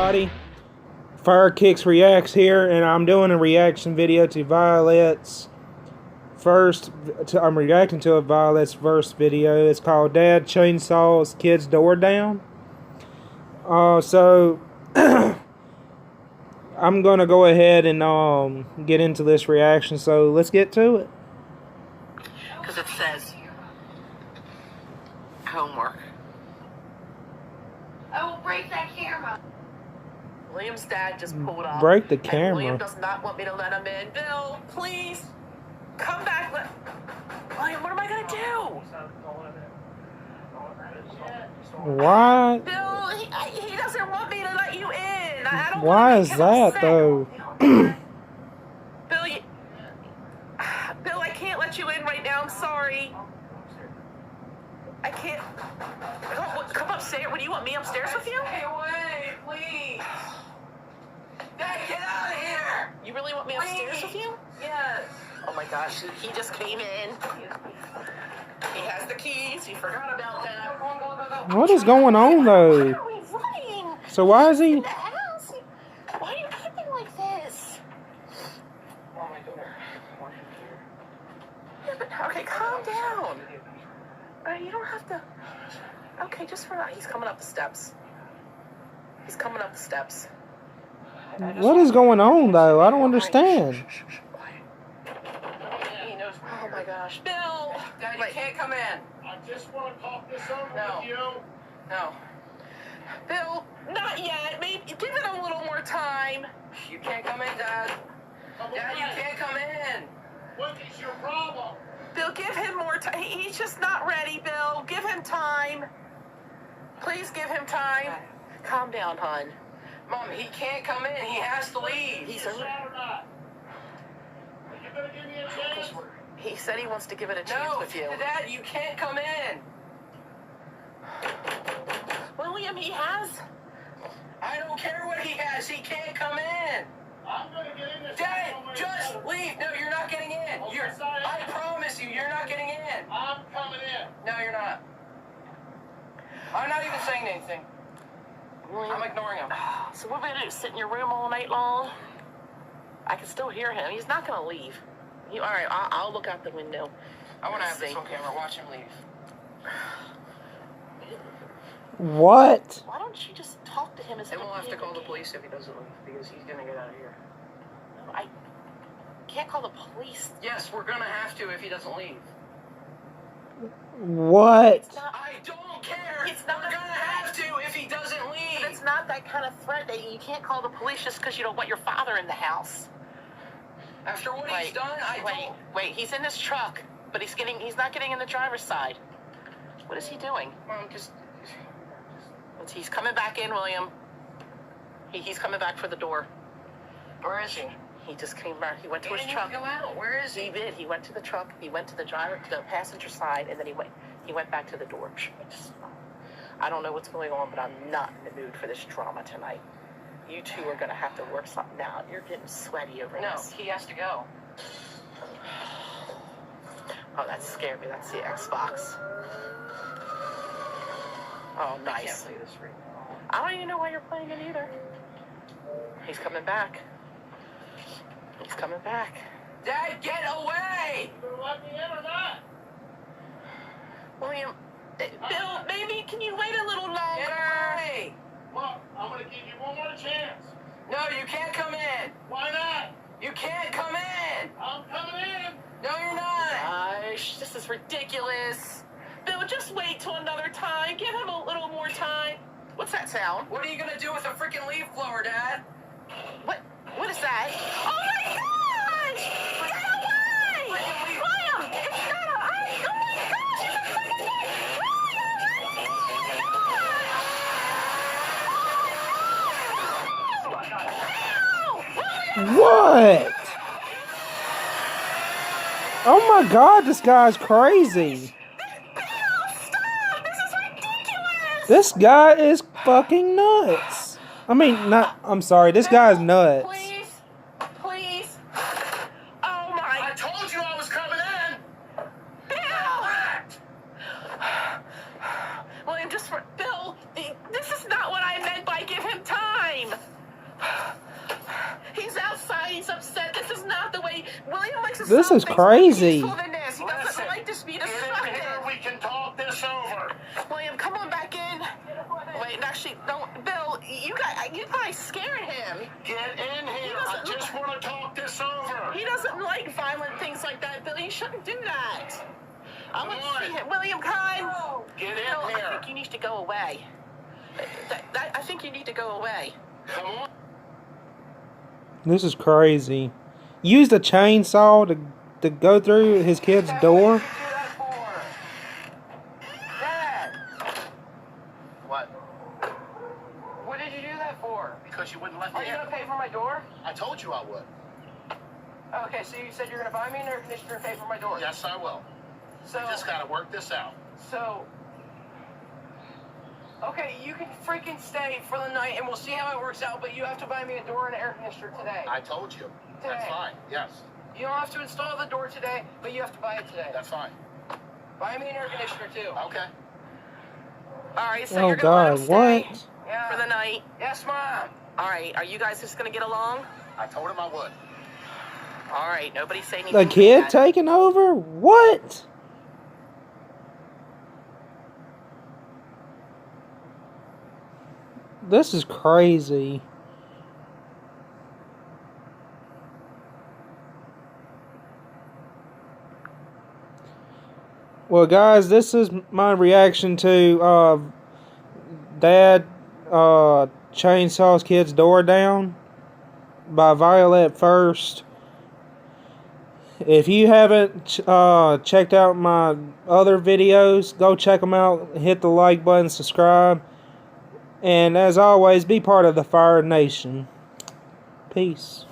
everybody? Firekicks Reacts here, and I'm doing a reaction video to Violet's first. I'm reacting to a Violet's first video. It's called Dad Chainsaws Kid's Door Down. So I'm gonna go ahead and get into this reaction. So let's get to it. Because it says homework. I will break that camera. William's dad just pulled up. Break the And camera. William does not want me to let him in. Bill, please, come back. William, what am I gonna do? Why? Bill, he doesn't want me to let you in. I don't Why want is to make him that upset. though? Bill, I can't let you in right now. I'm sorry. I can't. Come upstairs. What do you want me upstairs with you? Stay away, please. Dad, get out of here. You really want me upstairs with you? Yes. Oh my gosh, he just came in. He has the keys. He forgot about that. What is going on though? Why are we running? So why is he? In the house? Why are you acting like this? Oh my God. Yeah, but okay, calm down. You don't have to. Okay, just for now. He's coming up the steps. He's coming up the steps. What is going on though? I don't understand. He knows. Oh my gosh, Bill! Dad, you can't come in. I just want to talk this over No. with you. No. Bill, not yet. Maybe give it a little more time. You can't come in, Dad. Dad, you can't come in. What is your problem? Bill, give him more time. He's just not ready, Bill. Give him time. Please give him time. Calm down, hon. Mom, he can't come in. He has to leave. He's Is that or not? Are you going to give me a chance? He said he wants to give it a chance No, with you. Dad, you can't come in. William, he has. I don't care what he has. He can't come in. I'm going to get in this. Dad, just leave. No, you're not getting in. I promise you, you're not getting in. I'm coming in. No, you're not. I'm not even saying anything. William, I'm ignoring him. so what are we gonna do? Sit in your room all night long? I can still hear him. He's not gonna leave. All right, I'll look out the window. I want to have this on camera. Watch him leave. What? Why don't you just talk to him as And we'll have to call the police if he doesn't leave, because he's going to get out of here. I can't call the police. Yes, we're going to have to if he doesn't leave. What? It's not, I don't care. It's not We're going to have to if he doesn't but leave. it's not that kind of threat. That you can't call the police just because you don't want your father in the house. After what he's done, I don't. Wait. He's in his truck, but he's not getting in the driver's side. What is he doing? Mom, just... He's coming back in, William. He's coming back for the door. Where is he? He just came back. He went to He his didn't truck. even go out. Where is He he? did. He went to the truck. He went to the passenger side, and then he went back to the door. I don't know what's going on, but I'm not in the mood for this drama tonight. You two are going to have to work something out. You're getting sweaty over No, this. he has to go. Oh, that scared me. That's the Xbox. Oh, I can't nice. play this right now. I don't even know why you're playing it either. He's coming back. He's coming back. Dad, get away! You going to let me in or not? William, Bill, maybe can you wait a little Get longer? away! Look, I'm going to give you one more chance. No, you can't come in. Why not? You can't come in. I'm coming in. No, you're not. Gosh, this is ridiculous. Bill, just wait till another time. Give him a little more time. What's that sound? What are you gonna do with a freaking leaf blower, Dad? What is that? Oh my gosh! Get away! William, it's not a... Oh my gosh, it's a freaking thing! What? Oh my God, this guy's crazy. This guy is fucking nuts. I mean, I'm sorry, this guy's nuts. Please. Oh my... I told you I was coming in. Bill! William, Bill, this is not what I meant by give him time. This is Some things more crazy. peaceful than this. He doesn't Listen, like to be get in destructive. here, we can talk this over. William, come on back in. Wait, actually, don't. Bill, you guys scared him. Get in here. I just want to talk this over. He doesn't like violent things like that, Bill. You shouldn't do that. I want to Come see on. him. William, kind. Get in Bill, I here. think you need to go away. I think you need to go away. Come on. This is crazy. Used a chainsaw to go through his kid's door. Dad, What? what did you do that for? Because you wouldn't let Are me you in. gonna pay for my door? I told you I would. Okay, so you said you're gonna buy me an air conditioner and pay for my door. Yes, I will. So, We just got to work this out. okay, you can freaking stay for the night and we'll see how it works out, but you have to buy me a door and an air conditioner today. I told you. That's Today. fine. Yes, You don't have to install the door today, but you have to buy it today. that's fine. Buy me an air conditioner too. Okay. All right, so Oh you're gonna let him God, stay what? Yeah. for the night. Yes, Mom. All right, are you guys just gonna get along? I told him I would. All right, nobody say anything. The kid bad. taking over? What? This is crazy. Well, guys, this is my reaction to Dad chainsaws kid's door down by Violet First. If you haven't checked out my other videos, go check them out. Hit the like button, subscribe. And as always, be part of the Fire Nation. Peace.